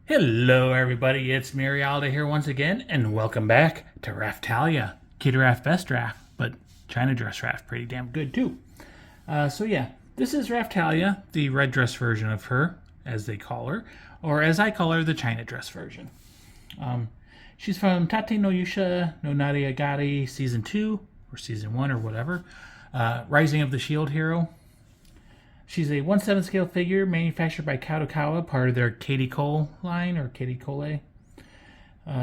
Hello everybody, it's Marialda here once again, and welcome back to Raphtalia. Kid Raph, best Raph, but China dress Raph, pretty damn good too. So yeah, this is Raphtalia, the red dress version of her, as they call her, or as I call her, the China dress version. She's from Tate no Yusha no Nariagari Season 2, or Season 1, or whatever, Rising of the Shield Hero. She's a 1/7 scale figure manufactured by Kadokawa, part of their Katie Cole line, or Katie Cole.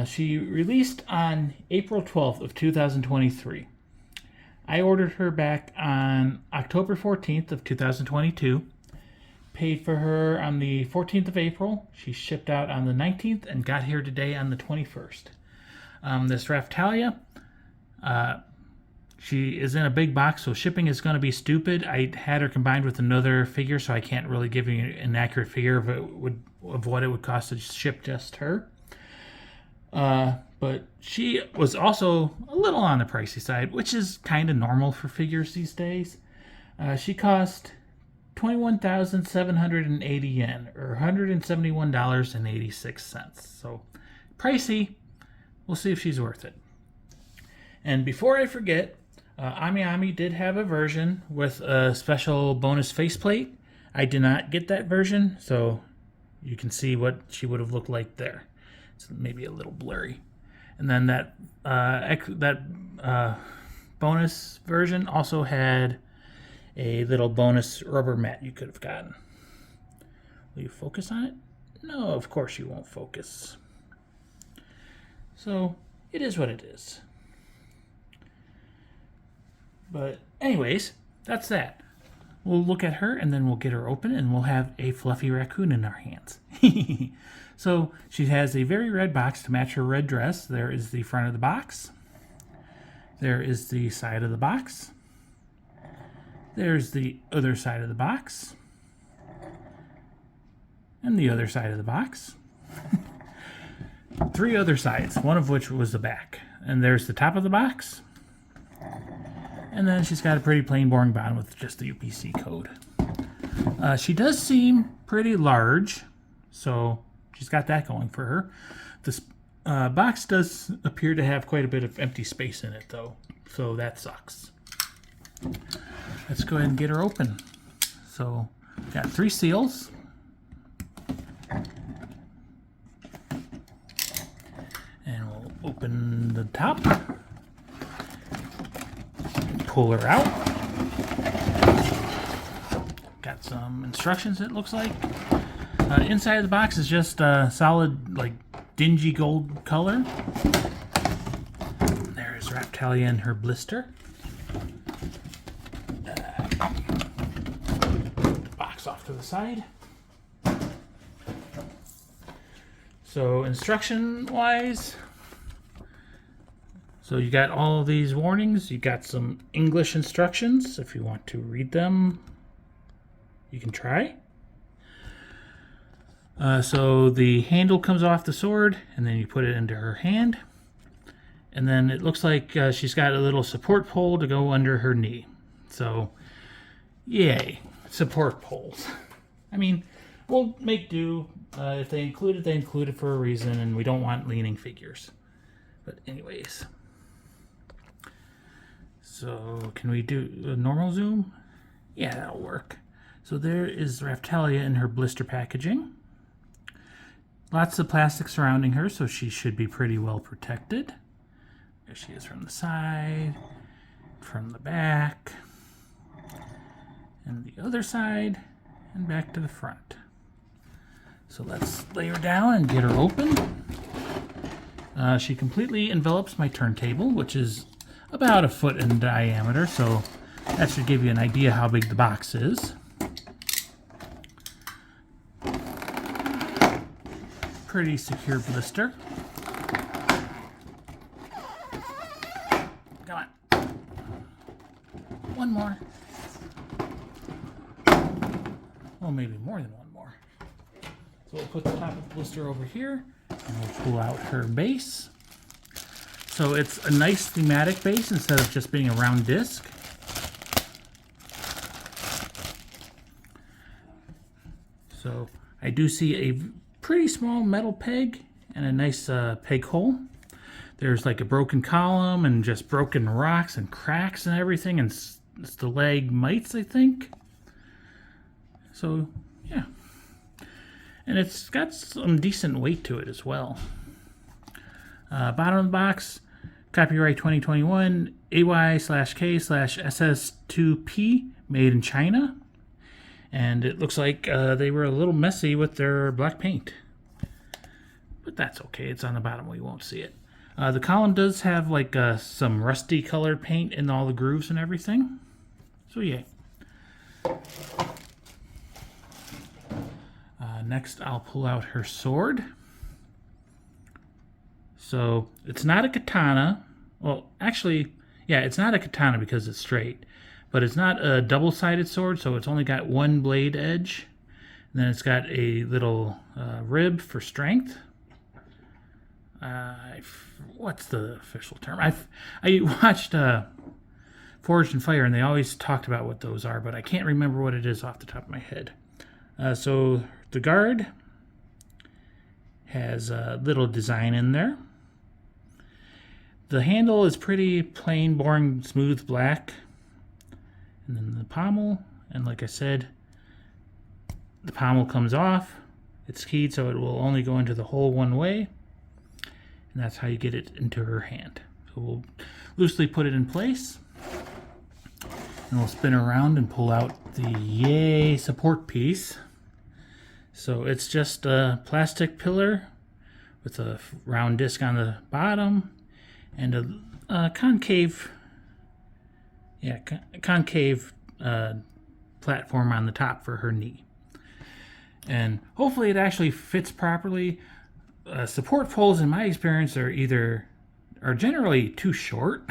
She released on April 12th of 2023. I ordered her back on October 14th of 2022. Paid for her on the 14th of April. She shipped out on the 19th and got here today on the 21st. This Raphtalia, she is in a big box, so shipping is going to be stupid. I had her combined with another figure, so I can't really give you an accurate figure of what it would cost to ship just her. But she was also a little on the pricey side, which is kind of normal for figures these days. She cost 21,780 yen, or $171.86. So pricey. We'll see if she's worth it. And before I forget, Ami Ami did have a version with a special bonus faceplate. I did not get that version, so you can see what she would have looked like there. It's maybe a little blurry. And then that bonus version also had a little bonus rubber mat you could have gotten. Will you focus on it? No, of course you won't focus. So it is what it is. But anyways, that's that. We'll look at her and then we'll get her open and we'll have a fluffy raccoon in our hands. So she has a very red box to match her red dress. There is the front of the box. There is the side of the box. There's the other side of the box. And the other side of the box. 3 other sides, one of which was the back. And there's the top of the box. And then she's got a pretty plain boring bottom with just the UPC code. She does seem pretty large, so she's got that going for her. This box does appear to have quite a bit of empty space in it, though, so that sucks. Let's go ahead and get her open. So, got 3 seals. And we'll open the top. Pull her out. Got some instructions, it looks like. Inside of the box is just a solid, like, dingy gold color. There's Raphtalia and her blister. Put the box off to the side. So instruction-wise, so you got all these warnings. You got some English instructions. If you want to read them, you can try. So the handle comes off the sword, and then you put it into her hand. And then it looks like she's got a little support pole to go under her knee. So, yay, support poles. I mean, we'll make do. If they include it, they include it for a reason, and we don't want leaning figures. But anyways. So, can we do a normal zoom? Yeah, that'll work. So there is Raphtalia in her blister packaging. Lots of plastic surrounding her, so she should be pretty well protected. There she is from the side, from the back, and the other side, and back to the front. So let's lay her down and get her open. She completely envelops my turntable, which is about 1 foot in diameter, so that should give you an idea how big the box is. Pretty secure blister. Come on. One more. Well, maybe more than one more. So we'll put the top of the blister over here, and we'll pull out her base. So it's a nice thematic base instead of just being a round disc. So I do see a pretty small metal peg and a nice peg hole. There's like a broken column and just broken rocks and cracks and everything, and stalagmites, I think. So, yeah. And it's got some decent weight to it as well. Bottom of the box, copyright 2021, AY/K/SS2P, made in China. And it looks like they were a little messy with their black paint. But that's okay, it's on the bottom, we won't see it. The column does have like some rusty colored paint in all the grooves and everything. So yay. Next, I'll pull out her sword. So it's not a katana. Well, actually, yeah, it's not a katana because it's straight. But it's not a double-sided sword, so it's only got one blade edge. And then it's got a little rib for strength. What's the official term? I watched Forged in Fire, and they always talked about what those are, but I can't remember what it is off the top of my head. So the guard has a little design in there. The handle is pretty plain, boring, smooth black. And then the pommel, and like I said, the pommel comes off. It's keyed so it will only go into the hole one way. And that's how you get it into her hand. So we'll loosely put it in place. And we'll spin around and pull out the yay support piece. So it's just a plastic pillar with a round disc on the bottom and a concave platform on the top for her knee. And hopefully it actually fits properly. Support poles, in my experience, are generally too short,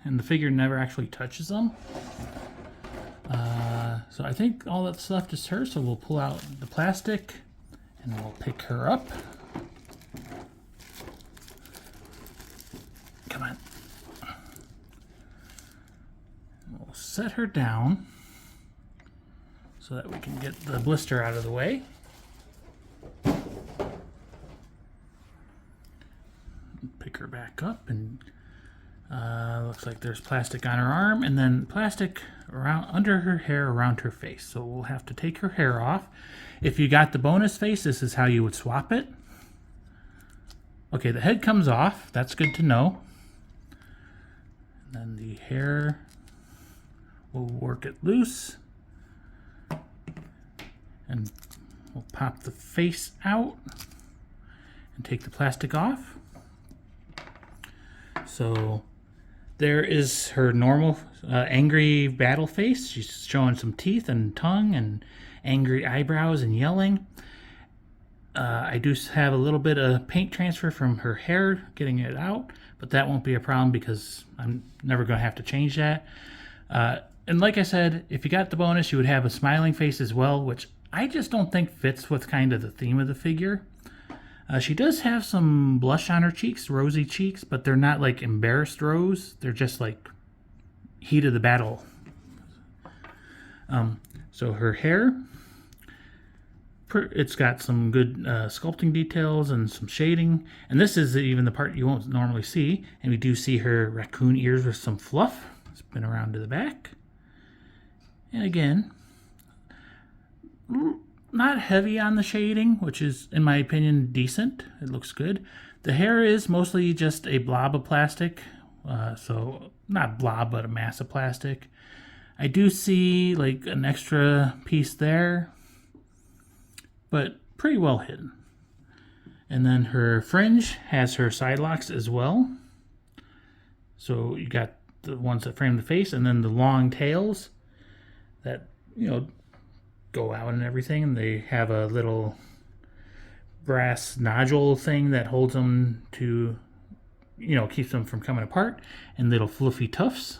and the figure never actually touches them. So I think all that's left is her, so we'll pull out the plastic and we'll pick her up. Come on. We'll set her down so that we can get the blister out of the way. Pick her back up, and looks like there's plastic on her arm and then plastic around under her hair around her face. So we'll have to take her hair off. If you got the bonus face, this is how you would swap it. Okay, the head comes off. That's good to know. And then the hair, we'll work it loose. And we'll pop the face out and take the plastic off. So there is her normal angry battle face. She's showing some teeth and tongue and angry eyebrows and yelling. I do have a little bit of paint transfer from her hair, getting it out, but that won't be a problem because I'm never going to have to change that. And like I said, if you got the bonus, you would have a smiling face as well, which I just don't think fits with kind of the theme of the figure. She does have some blush on her cheeks, rosy cheeks, but they're not like embarrassed rose. They're just like heat of the battle. So her hair, it's got some good sculpting details and some shading. And this is even the part you won't normally see. And we do see her raccoon ears with some fluff. Spin around to the back. And again, not heavy on the shading, which is, in my opinion, decent. It looks good. The hair is mostly just a blob of plastic. So, not blob, but a mass of plastic. I do see like an extra piece there, but pretty well hidden. And then her fringe has her side locks as well. So you got the ones that frame the face, and then the long tails that, you know, go out and everything, and they have a little brass nodule thing that holds them to, you know, keeps them from coming apart, and little fluffy tufts.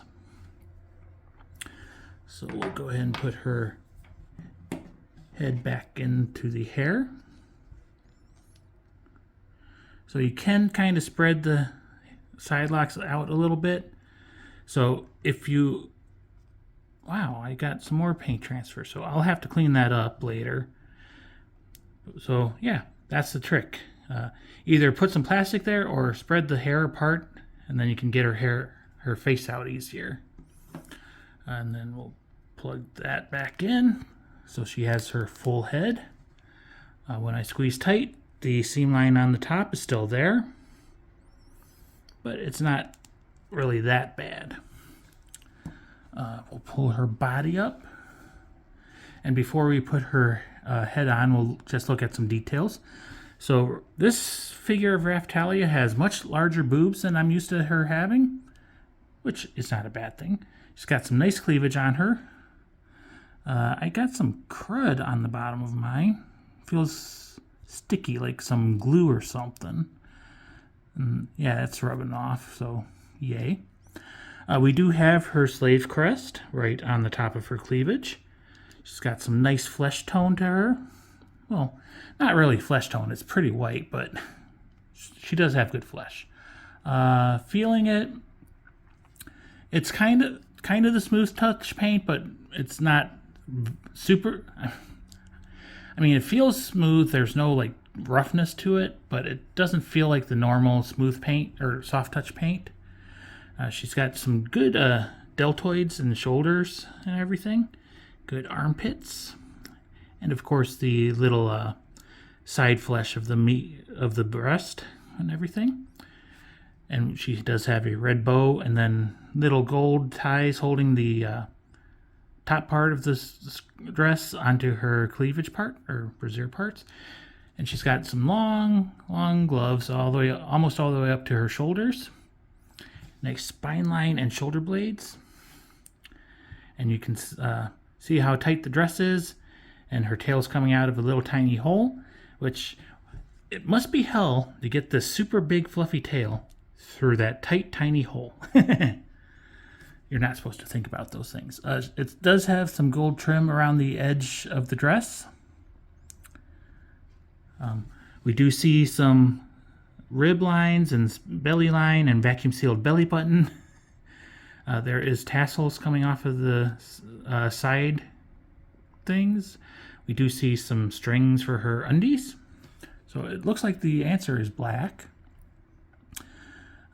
So we'll go ahead and put her head back into the hair. So you can kind of spread the side locks out a little bit. So if you, wow, I got some more paint transfer, so I'll have to clean that up later. So yeah, that's the trick. Either put some plastic there or spread the hair apart, and then you can get her face out easier. And then we'll plug that back in so she has her full head. When I squeeze tight, the seam line on the top is still there, but it's not really that bad. We'll pull her body up, and before we put her head on, we'll just look at some details. So this figure of Raphtalia has much larger boobs than I'm used to her having, which is not a bad thing. She's got some nice cleavage on her. I got some crud on the bottom of mine. Feels sticky, like some glue or something. And yeah, it's rubbing off, so yay. We do have her slave crest right on the top of her cleavage. She's got some nice flesh tone to her. Well, not really flesh tone, it's pretty white, but she does have good flesh. Feeling it, it's kind of the smooth touch paint, but it's not super. I mean, it feels smooth. There's no like roughness to it, but it doesn't feel like the normal smooth paint or soft touch paint. She's got some good deltoids in the shoulders and everything. Good armpits, and of course the little side flesh of the meat of the breast and everything. And she does have a red bow and then little gold ties holding the top part of this dress onto her cleavage part or brassiere parts. And she's got some long gloves almost all the way up to her shoulders. Nice spine line and shoulder blades. And you can see how tight the dress is, and her tail's coming out of a little tiny hole, which it must be hell to get this super big fluffy tail through that tight tiny hole. You're not supposed to think about those things. It does have some gold trim around the edge of the dress. We do see some rib lines and belly line and vacuum sealed belly button. There is tassels coming off of the side things. We do see some strings for her undies. So it looks like the answer is black.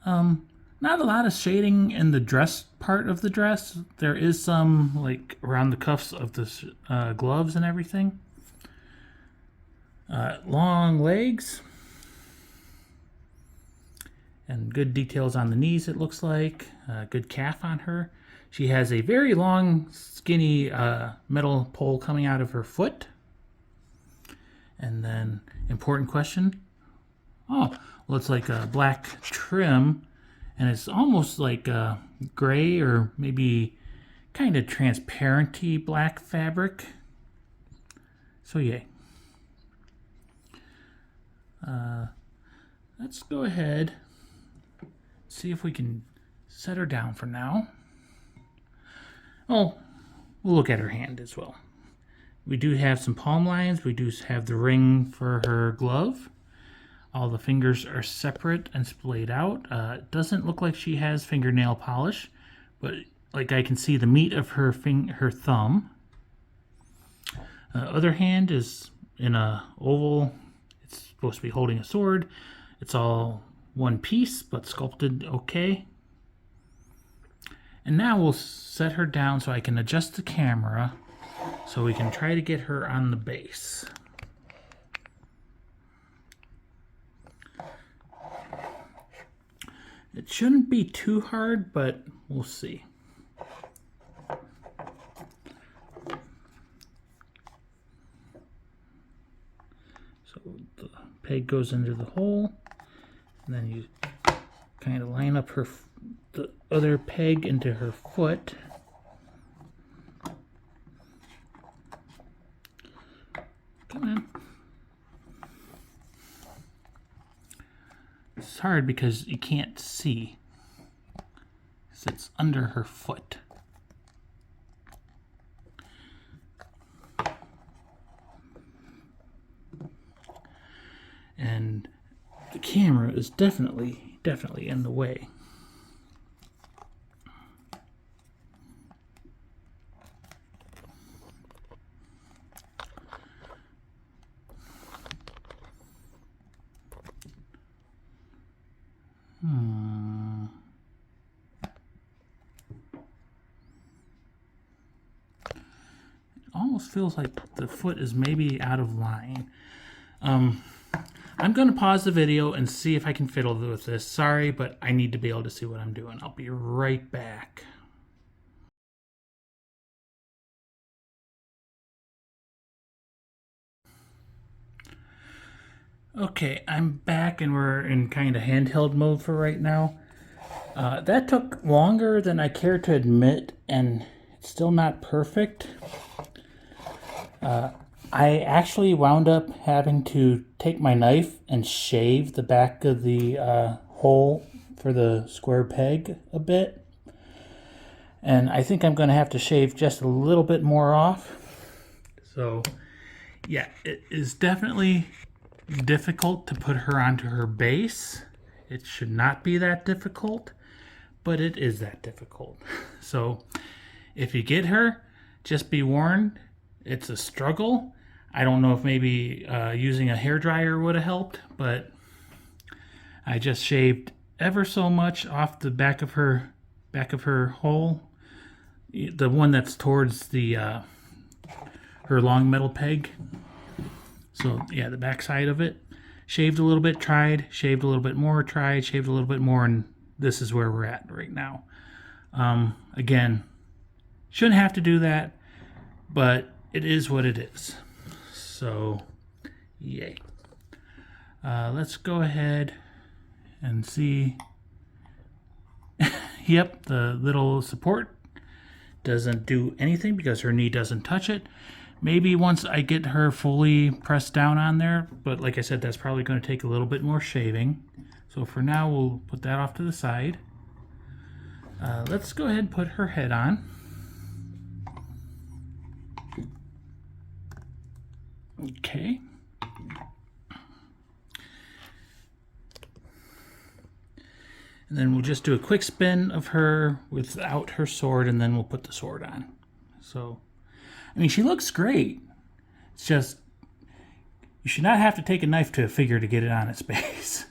Not a lot of shading in the dress part of the dress. There is some like around the cuffs of the gloves and everything. Long legs. And good details on the knees, it looks like. Good calf on her. She has a very long, skinny metal pole coming out of her foot. And then, important question. Oh, well, it's like a black trim. And it's almost like gray or maybe kind of transparent-y black fabric. So, yay. Let's go ahead. See if we can set her down for now. Oh, we'll look at her hand as well. We do have some palm lines. We do have the ring for her glove. All the fingers are separate and splayed out. It doesn't look like she has fingernail polish, but like I can see the meat of her thumb. Other hand is in a oval. It's supposed to be holding a sword. It's all one piece, but sculpted okay. And now we'll set her down so I can adjust the camera so we can try to get her on the base. It shouldn't be too hard, but we'll see. So the peg goes into the hole. And then you kind of line up the other peg into her foot. Come on. It's hard because you can't see. It's under her foot. And the camera is definitely in the way. almost feels like the foot is maybe out of line. I'm going to pause the video and see if I can fiddle with this. Sorry, but I need to be able to see what I'm doing. I'll be right back. Okay, I'm back and we're in kind of handheld mode for right now. That took longer than I care to admit, and it's still not perfect. I actually wound up having to take my knife and shave the back of the hole for the square peg a bit. And I think I'm going to have to shave just a little bit more off. So, yeah, it is definitely difficult to put her onto her base. It should not be that difficult, but it is that difficult. So, if you get her, just be warned, it's a struggle. I don't know if maybe using a hairdryer would have helped, but I just shaved ever so much off the back of her hole, the one that's towards the her long metal peg. So yeah, the back side of it. Shaved a little bit, tried, shaved a little bit more, tried, shaved a little bit more, and this is where we're at right now. Again, shouldn't have to do that, but it is what it is. So, yay. Let's go ahead and see. Yep, the little support doesn't do anything because her knee doesn't touch it. Maybe once I get her fully pressed down on there, but like I said, that's probably going to take a little bit more shaving. So for now, we'll put that off to the side. Let's go ahead and put her head on. Okay. And then we'll just do a quick spin of her without her sword, and then we'll put the sword on. So, I mean, she looks great. It's just, you should not have to take a knife to a figure to get it on its base.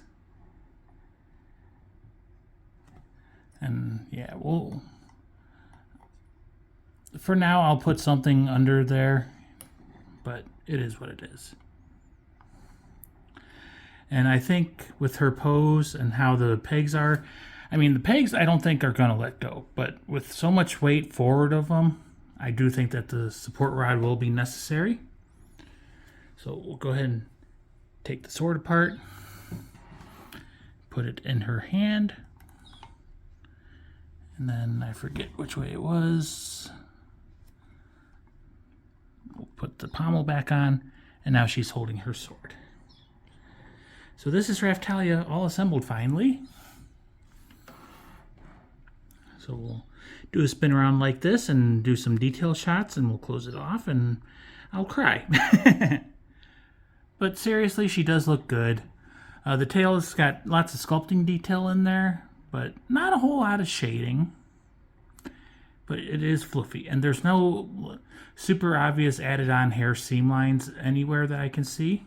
And yeah, for now, I'll put something under there, but it is what it is. And I think with her pose and how the pegs are, I mean, the pegs I don't think are going to let go, but with so much weight forward of them, I do think that the support rod will be necessary. So we'll go ahead and take the sword apart, put it in her hand, and then I forget which way it was. We'll put the pommel back on, and now she's holding her sword. So this is Raphtalia all assembled finally. So we'll do a spin around like this and do some detail shots, and we'll close it off and I'll cry. But seriously, she does look good. The tail has got lots of sculpting detail in there, but not a whole lot of shading. But it is fluffy, and there's no super obvious added on hair seam lines anywhere that I can see.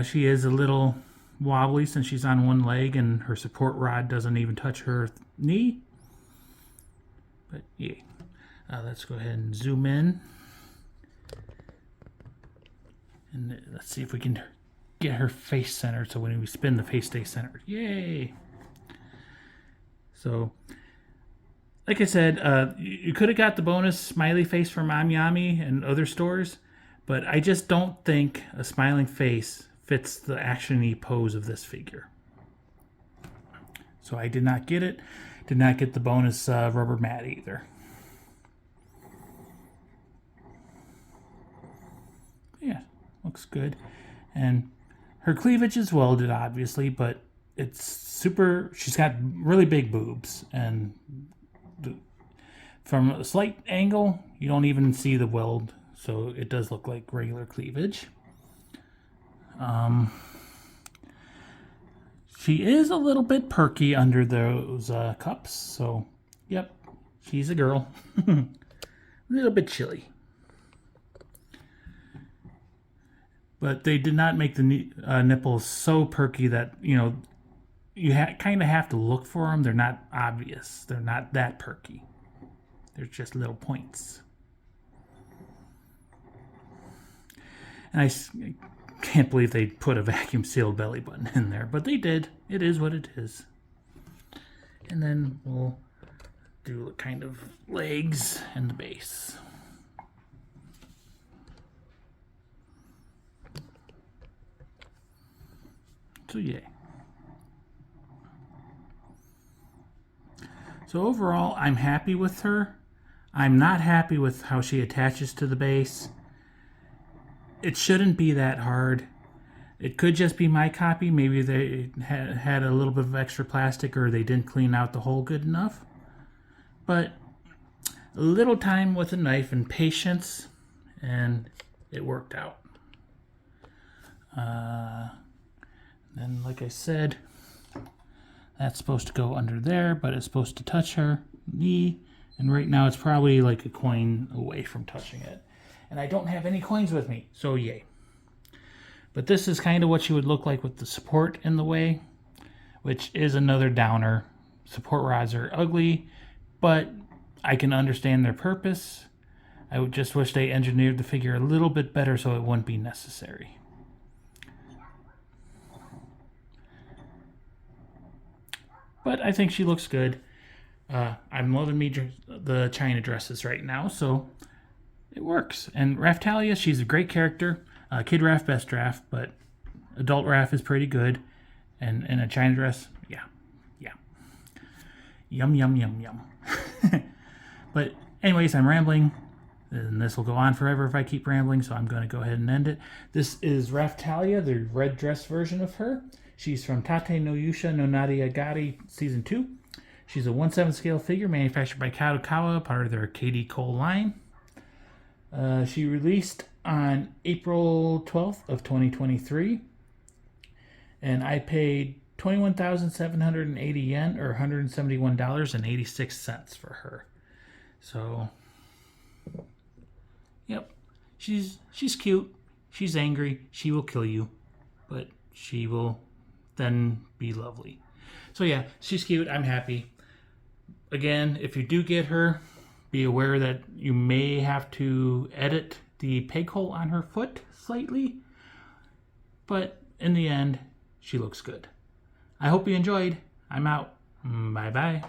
She is a little wobbly since she's on one leg and her support rod doesn't even touch her knee. But yeah, let's go ahead and zoom in. And let's see if we can get her face centered so when we spin the face stays centered. Yay! So, like I said, you could have got the bonus smiley face from Yami and other stores, but I just don't think a smiling face fits the action-y pose of this figure. So I did not get it. Did not get the bonus rubber mat either. Yeah, looks good. And her cleavage is welded, obviously, but it's super... She's got really big boobs, and from a slight angle, you don't even see the weld, so it does look like regular cleavage. She is a little bit perky under those cups, so yep, she's a girl. A little bit chilly. But they did not make the nipples so perky that, you know, you kind of have to look for them. They're not obvious. They're not that perky. They're just little points. And I can't believe they put a vacuum sealed belly button in there, but they did. It is what it is. And then we'll do kind of legs and the base. So yay. So overall, I'm happy with her. I'm not happy with how she attaches to the base. It shouldn't be that hard. It could just be my copy. Maybe they had a little bit of extra plastic, or they didn't clean out the hole good enough. But a little time with a knife and patience, and it worked out. Then, like I said, that's supposed to go under there, but it's supposed to touch her knee. And right now it's probably like a coin away from touching it. And I don't have any coins with me, so yay. But this is kind of what she would look like with the support in the way, which is another downer. Support rods are ugly, but I can understand their purpose. I would just wish they engineered the figure a little bit better so it wouldn't be necessary. But I think she looks good. I'm loving the China dresses right now, so it works. And Raphtalia, she's a great character. Kid Raph, best Raph, but adult Raph is pretty good. And in a China dress, yeah. Yum, yum, yum, yum. But anyways, I'm rambling. And this will go on forever if I keep rambling, so I'm going to go ahead and end it. This is Raphtalia, the red dress version of her. She's from Tate no Yusha no Nariagari Season 2. She's a 1/7 scale figure manufactured by Kadokawa, part of their KD Cole line. She released on April 12th of 2023. And I paid 21,780 yen, or $171.86 for her. So, yep. She's cute. She's angry. She will kill you. But she will then be lovely. So yeah, she's cute. I'm happy. Again, if you do get her, be aware that you may have to edit the peg hole on her foot slightly. But in the end, she looks good. I hope you enjoyed. I'm out. Bye-bye.